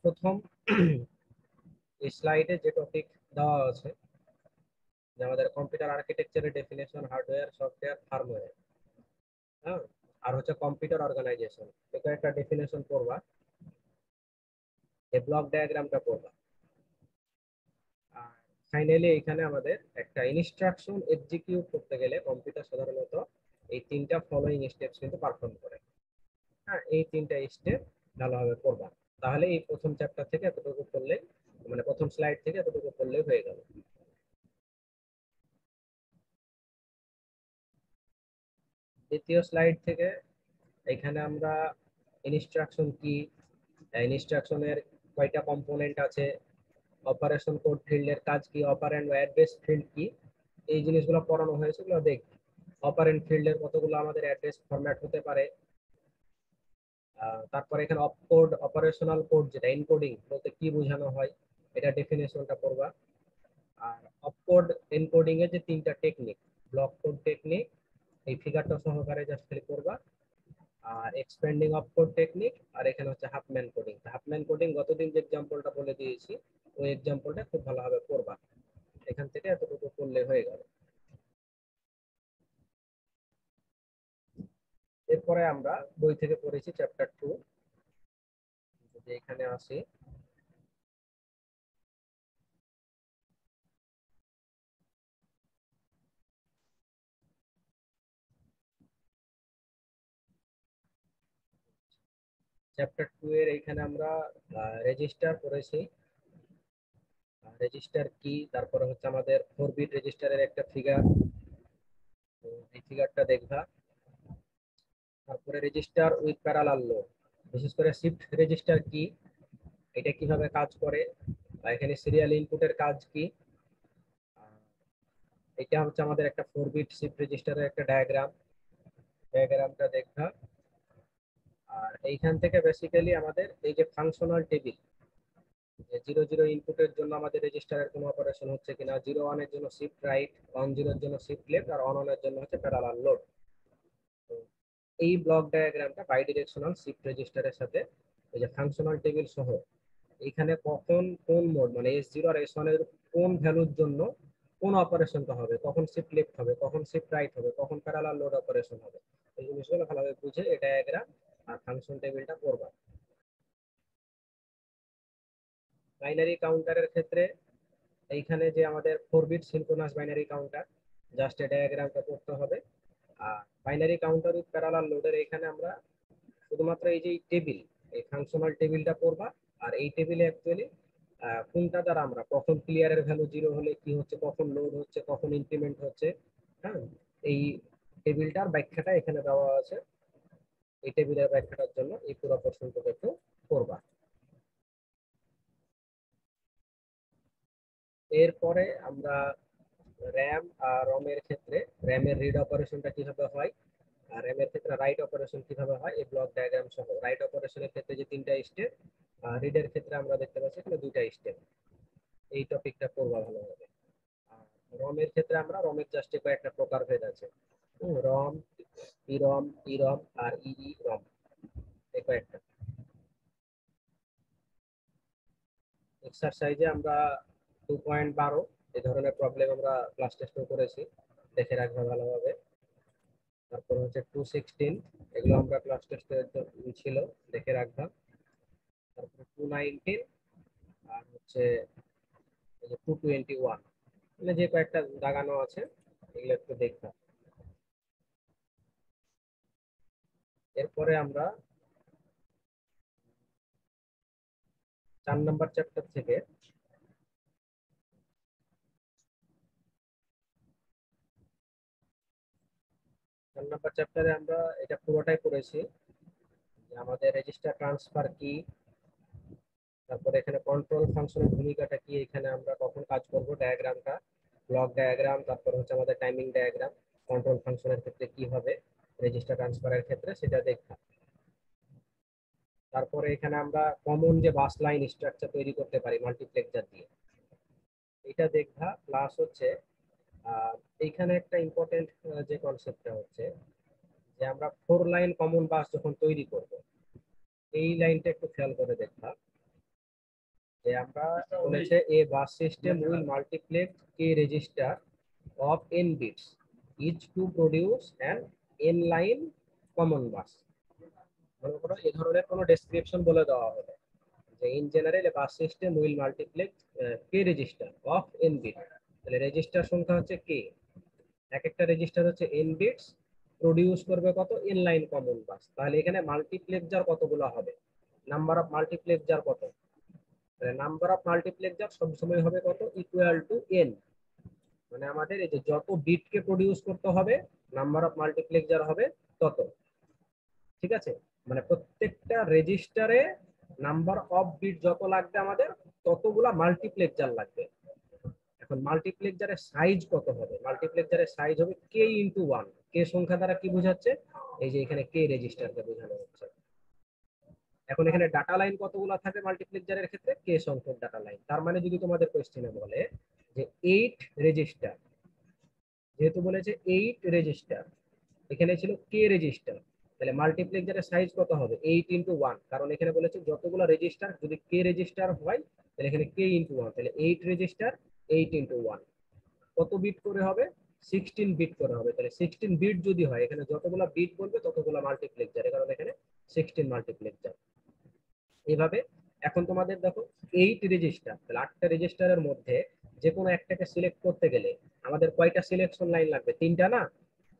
প্রথম এই স্লাইডে যে টপিক দেওয়া আছে যে আমাদের কম্পিউটার আর্কিটেকচারের ডেফিনেশন, হার্ডওয়্যার, সফটওয়্যার, ফার্মওয়্যার, হ্যাঁ, আর হচ্ছে কম্পিউটার অর্গানাইজেশন, এটা একটা ডেফিনেশন করবা, এই ব্লক ডায়াগ্রামটা করবা। আর ফাইনালি এখানে আমাদের একটা ইনস্ট্রাকশন এক্সিকিউট করতে গেলে কম্পিউটার সাধারণত এই তিনটা ফলোইং স্টেপস কিন্তু পারফর্ম করে। হ্যাঁ, এই তিনটা স্টেপ ভালোভাবে করবা, তাহলে এই প্রথম চ্যাপ্টার থেকে এতটুকু করলে, মানে প্রথম স্লাইড থেকে এতটুকু করলেই হয়ে গেল। দ্বিতীয় স্লাইড থেকে এখানে আমরা ইনস্ট্রাকশন কি, ইনস্ট্রাকশনের কয়টা কম্পোনেন্ট আছে, অপারেশন কোড ফিল্ডের কাজ কি, অপারেন্ড ও অ্যাড্রেস ফিল্ড কি, এই জিনিসগুলো পড়ানো হয়েছে, এগুলো দেখি। অপারেন্ড ফিল্ডের কতগুলো আমাদের অ্যাড্রেস ফরম্যাট হতে পারে। তারপরে এখানে অপকোড, অপারেশনাল কোড, যেটা এনকোডিং বলতে কি বোঝানো হয়, এটা ডেফিনেশনটা পড়বা। আর অপকোড এনকোডিং এর যে তিনটা টেকনিক, ব্লক কোড টেকনিক, এই ফিগারটা সহকারে জাস্ট ক্লিক করবা। আর এক্সপেন্ডিং অপকোড টেকনিক, আর এখানে হচ্ছে হাফম্যান কোডিং। হাফম্যান কোডিং গতদিন যে এক্সাম্পলটা বলে দিয়েছি, ওই এক্সাম্পলটা খুব ভালোভাবে পড়বা। এখান থেকে এতটুকু করলে হয়ে গেল। এরপরে আমরা বই থেকে পড়েছি চ্যাপ্টার 2। যদি এখানে আসি, চ্যাপ্টার 2 এর এখানে আমরা রেজিস্টার পড়েছি। রেজিস্টার কি, তারপরে হচ্ছে আমাদের 4 বিট রেজিস্টারের একটা ফিগার, এই ফিগারটা দেখবা। তারপরে রেজিস্টার উইথ প্যারালাল লোড, বিশেষ করে শিফট রেজিস্টার কি, এটা কিভাবে কাজ করে, আর এখানে সিরিয়াল ইনপুটের কাজ কি। এটা হচ্ছে আমাদের একটা 4 বিট শিফট রেজিস্টারের একটা ডায়াগ্রামটা দেখা। আর এইখান থেকে বেসিক্যালি আমাদের এই যে ফাংশনাল টেবিল, যে 0 0 ইনপুটের জন্য আমাদের রেজিস্টারের কোনো অপারেশন হচ্ছে কিনা, 0 1 এর জন্য শিফট রাইট, 1 0 এর জন্য শিফট লেফট, আর 1 1 এর জন্য হচ্ছে প্যারালাল লোড। তো এই ব্লক ডায়াগ্রামটা বাই ডিরেকশনাল শিফট রেজিস্টারের সাথে এই যে ফাংশনাল টেবিল সহ এখানে কখন কোন মোড, মানে S0 আর S1 এর কোন ভ্যালুর জন্য কোন অপারেশনটা হবে, কখন শিফট লেফট হবে, কখন শিফট রাইট হবে, কখন প্যারালাল লোড অপারেশন হবে, এই জিনিসগুলো ভালোভাবে বুঝে এই ডায়াগ্রাম আর ফাংশন টেবিলটা করবা। বাইনারি কাউন্টারের ক্ষেত্রে এইখানে যে আমাদের 4 bit synchronous binary counter, just এই ডায়াগ্রামটা করতে হবে। আর বাইনারি কাউন্টার উইথ প্যারালাল লোডের এখানে আমরা শুধুমাত্র এই যে টেবিল, এই ফাংশনাল টেবিলটা করবা। আর এই টেবিলে অ্যাকচুয়ালি কোনটা দ্বারা আমরা কখন ক্লিয়ারের ভ্যালু 0 হলে কি হচ্ছে, কখন লোড হচ্ছে, কখন ইনক্রিমেন্ট হচ্ছে, হ্যাঁ, এই টেবিলটার ব্যাখ্যাটা এখানে দেওয়া আছে। এই টেবিলের ব্যাখ্যাটার জন্য এই পুরো প্রশ্নটুকু একটু করবা। এরপরে আমরা র্যাম আর রম এর ক্ষেত্রে র্যামের রিড অপারেশনটা কিভাবে হয়, আর র্যামের ক্ষেত্রে রাইট অপারেশন কিভাবে হয়, এই ব্লক ডায়াগ্রাম সহ। রাইট অপারেশনের ক্ষেত্রে যে তিনটা স্টেপ, রিডের ক্ষেত্রে আমরা দেখতে পাচ্ছি এখানে দুইটা স্টেপ। এই টপিকটা করবা ভালোভাবে। আর রমের ক্ষেত্রে আমরা রমের জাস্ট কয়েকটা প্রকারভেদ আছে, রম, ইরম, ইরম আর ই রম, এই কয়েকটা। এক্সারসাইজে আমরা 2.12 এই ধরনের প্রবলেম আমরা ক্লাস টেস্টও করেছি, দেখে রাখবা ভালোভাবে। তারপর হচ্ছে 216, এগুলো আমরা ক্লাস টেস্টে ছিল, দেখে রাখবা। তারপর 219, আর হচ্ছে 221, মানে যে কয়েকটা দাগানো আছে এগুলো একটু দেখবা। এরপরে আমরা 4 নম্বর চ্যাপ্টার থেকে 4 নম্বর চ্যাপ্টারে আমরা এটা পুরোটাই পড়েছি, যে আমাদের রেজিস্টার ট্রান্সফার কি, তারপরে এখানে কন্ট্রোল ফাংশনের ভূমিকাটা কি, এখানে আমরা কখন কাজ করব, ডায়াগ্রামটা, ব্লক ডায়াগ্রাম, তারপর হচ্ছে আমাদের টাইমিং ডায়াগ্রাম, কন্ট্রোল ফাংশনের ক্ষেত্রে কি হবে, রেজিস্টার ট্রান্সফারের ক্ষেত্রে সেটা দেখা। তারপরে এখানে আমরা কমন যে বাস লাইন স্ট্রাকচার তৈরি করতে পারি মাল্টিপ্লেক্সার দিয়ে, এটা দেখা। প্লাস হচ্ছে এইখানে একটা ইম্পর্টেন্ট যে কনসেপ্টটা হচ্ছে যে আমরা 4 লাইন কমন বাস যখন তৈরি করব, এই লাইনটা একটু খেয়াল করে দেখা। যে আমরা বলেছে a bus system will multiplex k register of n bits each to produce an n line common bus। মনে করো এই ধরনের কোনো ডেসক্রিপশন বলে দেওয়া হলো যে in general A bus system will multiplex k register of n bit, তাহলে রেজিস্টার সংখ্যা হচ্ছে কে, এক একটা রেজিস্টার হচ্ছে n বিটস, প্রডিউস করবে কত n লাইন কমন বাস। তাহলে এখানে মাল্টিপ্লেক্সার কতগুলো হবে, নাম্বার অফ মাল্টিপ্লেক্সার কত, নাম্বার অফ মাল্টিপ্লেক্সার সবসময় হবে কত, ইকুয়াল টু n। মানে আমাদের এই যে যত বিটকে প্রডিউস করতে হবে নাম্বার অফ মাল্টিপ্লেক্সার হবে তত। ঠিক আছে, মানে প্রত্যেকটা রেজিস্টারে নাম্বার অফ বিট যত লাগবে আমাদের ততগুলা মাল্টিপ্লেক্সার লাগবে। এখন মাল্টিপ্লেক্সারের সাইজ কত হবে, মাল্টিপ্লেক্সারের সাইজ হবে কে ইন্টু ওয়ান। কে সংখ্যা দ্বারা কি বোঝাচ্ছে, এই যে এখানে কে রেজিস্টারকে বোঝানো হচ্ছে। এখন এখানে ডাটা লাইন কতগুলো থাকে মাল্টিপ্লেক্সারের ক্ষেত্রে, কে সংখ্যক ডাটা লাইন। তার মানে যদি তোমাদের কোশ্চেনে বলে যে 8 রেজিস্টার, যেহেতু বলেছে 8 রেজিস্টার, এখানে ছিল কে রেজিস্টার, তাহলে মাল্টিপ্লেক্সারের সাইজ কত হবে 8 ইন্টু 1, কারণ এখানে বলেছে যতগুলো রেজিস্টার, যদি কে রেজিস্টার হয় তাহলে এখানে কে ইন্টু 1, তাহলে 8 রেজিস্টার 8 ইন্টু 1 কত বিট করে হবে, 16 বিট করে হবে। তাহলে 16 বিট যদি হয় এখানে যতগুলো বিট বলবে ততগুলো মাল্টিপ্লেক্সার, কারণ এখানে 16 মাল্টিপ্লেক্সার। এইভাবে এখন তোমাদের দেখো 8 রেজিস্টার, তাহলে 8টা রেজিস্টারের মধ্যে যে কোনো একটাকে সিলেক্ট করতে গেলে আমাদের কয়টা সিলেকশন লাইন লাগবে, তিনটা না,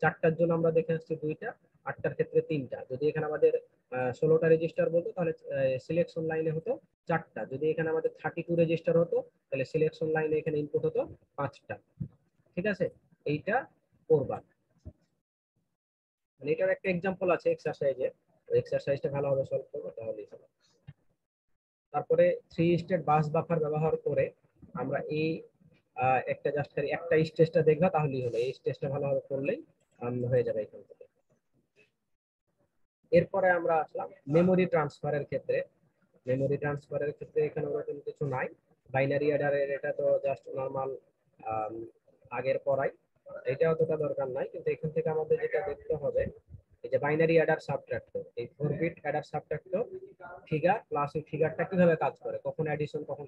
4টার জন্য আমরা দেখে আসছি 2টা, 8টার ক্ষেত্রে 3টা। যদি এখানে আমাদের 16টা রেজিস্টার বলতো তাহলে সিলেকশন লাইনে হতো 4টা। যদি এখানে আমাদের 32 রেজিস্টার হতো তাহলে সিলেকশন লাইনে এখানে ইনপুট হতো 5টা। ঠিক আছে, এইটা করবা। মানে এটার একটা এক্সাম্পল আছে এক্সারসাইজে, ওই এক্সারসাইজটা ভালোভাবে সলভ করবো তাহলেই হবে। তারপরে 3 স্টেট বাস বাফার ব্যবহার করে আমরা এই একটা জাস্ট একটা স্টেজটা দেখবা তাহলেই হলো, এই স্টেজটা ভালোভাবে করলেই হয়ে যাবে এখান থেকে। এরপরে আমরা আসলাম মেমোরি ট্রান্সফারের ক্ষেত্রে। মেমোরি ট্রান্সফারের ক্ষেত্রে এখানে ওরকম কিছু নাই, বাইনারি অ্যাডারের এটা তো জাস্ট নর্মাল আগের পড়াই, এটা অতটা দরকার নাই। কিন্তু এখান থেকে আমাদের যেটা দেখতে হবে এই যে বাইনারি অ্যাডার সাবট্রাক্টর, এই 4 bit adder subtractor, figure plus ওই ফিগারটা কিভাবে কাজ করে, কখন অ্যাডিশন কখন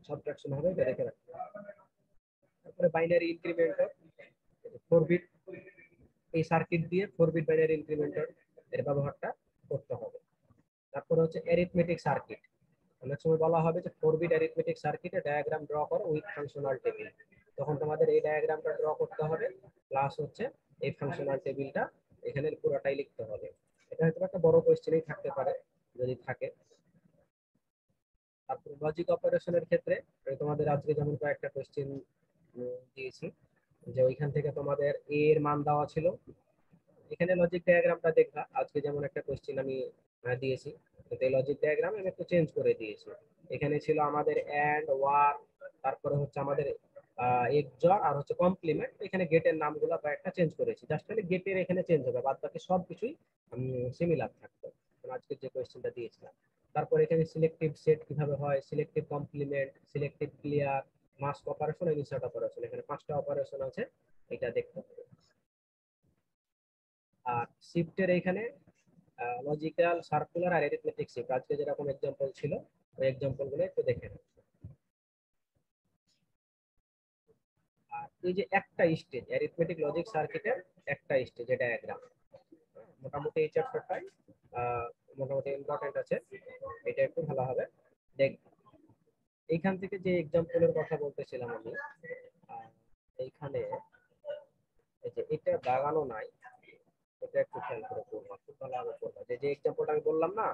সাবট্রাকশন হবে এটা দেখে রাখতে হবে। তারপরে বাইনারি ইনক্রিমেন্টর, 4 বিট এই সার্কিট দিয়ে 4 বিট বাইনারি ইনক্রিমেন্টর এর ব্যবহারটা করতে হবে। তারপরে হচ্ছে অ্যারিথমেটিক সার্কিট, অনেক সময় বলা হবে যে 4 বিট অ্যারিথমেটিক সার্কিটে ডায়াগ্রাম ড্র করো উইথ ফাংশনাল টেবিল, তখন তোমাদের এই ডায়াগ্রামটা ড্র করতে হবে প্লাস হচ্ছে এই ফাংশনাল টেবিলটা এখানে পুরোটাই লিখতে হবে। এটা হয়তো একটা বড় কোশ্চেনই থাকতে পারে যদি থাকে। তারপর লজিক অপারেশনের ক্ষেত্রে তোমাদের আজকে যেমন কয়েকটা কোশ্চেন দিয়েছি, যে ওইখান থেকে তোমাদের এ এর মান দেওয়া ছিল, এখানে লজিক ডায়াগ্রামটা দেখবা আজকে যেমন একটা কোশ্চেন আমি দিয়েছি, এই লজিক ডায়াগ্রাম আমি একটু চেঞ্জ করে দিয়েছি। এখানে ছিল আমাদের এন্ড ওয়ার, তারপরে হচ্ছে আমাদের এক্সঅর আর হচ্ছে কমপ্লিমেন্ট, এখানে গেটের নামগুলো কয়েকটা চেঞ্জ করেছি, জাস্ট খালি গেটের এখানে চেঞ্জ হবে, বাদ বাকি সবকিছুই সিমিলার থাকতো আজকে যে কোশ্চেনটা দিয়েছিলাম। তারপর এখানে সিলেক্টিভ সেট কিভাবে হয়, selective complement, selective clear, mask operation, insert operation, এখানে 5টা অপারেশন আছে, এটা দেখতে হবে। আর শিফটের এখানে লজিক্যাল, সার্কুলার আর অ্যারিথমেটিক শিফট, আজকে যেরকম एग्जांपल ছিল ওই एग्जांपल গুলো একটু দেখে নাও। আর এই যে একটা স্টেজ অ্যারিথমেটিক লজিক সার্কিটের একটা স্টেজ ডায়াগ্রাম, মোটামুটি এই চ্যাপ্টারটাই মোটামুটি ইম্পর্টেন্ট আছে, এটা একটু ভালোভাবে দেখ। এইখান থেকে যে एग्जांपलের কথা বলতেছিলাম আমি, এইখানে এই যে এটা দাগানো নাই, এটা একটু খেয়াল করে পড়বা, খুব ভালোভাবে পড়বা। যে एग्जांपलটা আমি বললাম না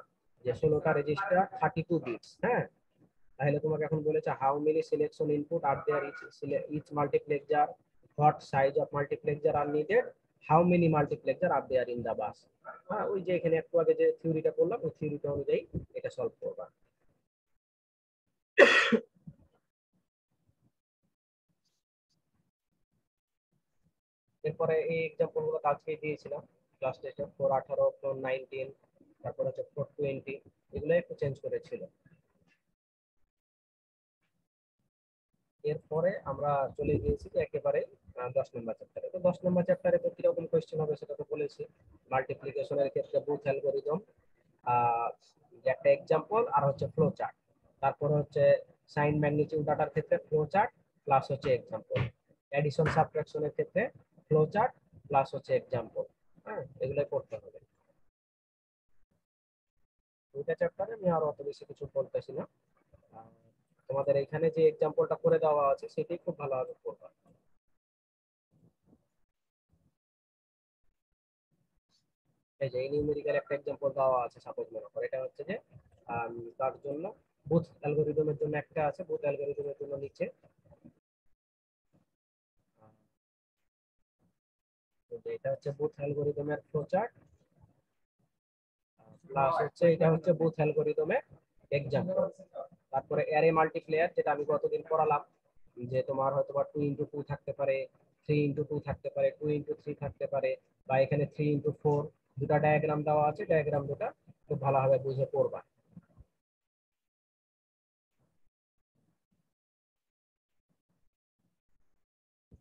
যে 16টা রেজিস্টার 32 বিটস, হ্যাঁ, তাহলে তোমাকে এখন বলেছে how many selection input are there each multiplexer, what size of multiplexer are needed, how many multiplexer are there in the bus. হ্যাঁ, ওই যে এখানে একটু আগে যে থিওরিটা করলাম ওই থিওরিটা অনুযায়ী এটা সলভ করবা। এরপরে এই एग्जांपल গুলো আজকে দিয়েছিলাম ক্লাস টেস্টে, 418 419, তারপর হচ্ছে 420, এগুলো একটু চেঞ্জ করেছিল। এরপরে আমরা চলে গিয়েছি একেবারে 10 নম্বর চ্যাপ্টারে। তো 10 নম্বর চ্যাপ্টারে তো কিরকম কোয়েশ্চেন হবে সেটা তো বলেছি, মাল্টিপ্লিকেশনের ক্ষেত্রে বুথ অ্যালগরিদম, একটা এক্সাম্পল আর হচ্ছে ফ্লো চার্ট। তারপর হচ্ছে সাইন ম্যাগনিটিউড ডাটার ক্ষেত্রে ফ্লো চার্ট প্লাস হচ্ছে এক্সাম্পল, অ্যাডিশন সাবট্রাকশনের ক্ষেত্রে ফ্লো চার্ট প্লাস হচ্ছে এক্সাম্পল। হ্যাঁ, এগুলোই করতে হবে। দুইটা চ্যাপ্টারে আমি আর অত বেশি কিছু বলতেছি না। আহ, তোমাদের এখানে যে এক্সাম্পলটা করে দেওয়া আছে সেটাই খুব ভালোভাবে করবা। এই যে নিউমেরিক্যাল একটা এক্সাম্পল দেওয়া আছে, সাপোজ মনে করো এটা হচ্ছে যে তার জন্য বুথ অ্যালগরিদমের জন্য একটা আছে, বুথ অ্যালগরিদমের জন্য নিচে তো এটা হচ্ছে বুথ অ্যালগরিদমের ফ্লোচার্ট প্লাস হচ্ছে এটা হচ্ছে বুথ অ্যালগরিদমের এক্সাম্পল। তারপরে অ্যারে মাল্টিপ্লেয়ার, যেটা আমি গতদিন পড়ালাম, যে তোমার হয়তো বা 2x2 থাকতে পারে, 3x2 থাকতে পারে, 2x3 থাকতে পারে, বা এখানে 3x4, দুটা ডায়াগ্রাম দেওয়া আছে, ডায়াগ্রাম দুটা খুব ভালোভাবে বুঝে পড়বা।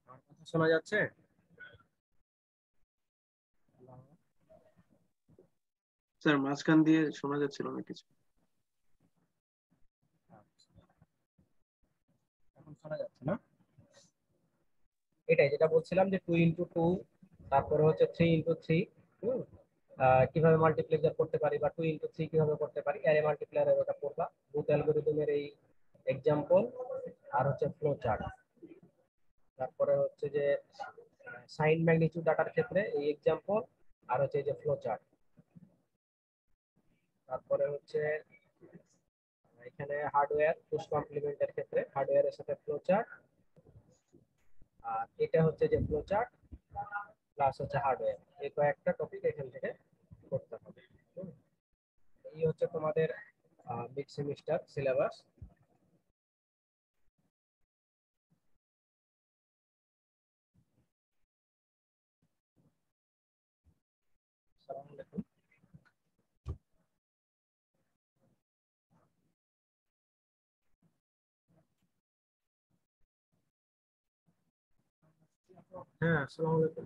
আমার কথা শোনা যাচ্ছে? স্যার মাঝখান দিয়ে শোনা যাচ্ছিল না কিছু। এখন শোনা যাচ্ছে না? এটাই যেটা বলছিলাম যে 2x2, তারপরে হচ্ছে 3x3, কিভাবে মাল্টিপ্লেক্সার করতে পারি, বা 2x3 কিভাবে করতে পারি, অ্যারে মাল্টিপ্লায়ারের ওটা করবা, বুথ অ্যালগরিদমের এই এক্সাম্পল, আর হচ্ছে ফ্লো চার্ট। তারপরে হচ্ছে যে সাইন ম্যাগনিটিউড ডাটার ক্ষেত্রে এই এক্সাম্পল, আর হচ্ছে এই যে ফ্লো চার্ট। তারপরে হচ্ছে এখানে হার্ডওয়্যার পুশ কমপ্লিমেন্টের ক্ষেত্রে হার্ডওয়্যারের সাথে ফ্লো চার্ট, আর এটা হচ্ছে যে ফ্লো চার্ট প্লাস হচ্ছে হার্ডওয়্যার। এই কয়েকটা টপিক এখান থেকে করতে হবে। হুম। এই হচ্ছে তোমাদের মিড সেমিস্টার সিলেবাস। আসসালামু আলাইকুম। হ্যাঁ, আসসালামু আলাইকুম।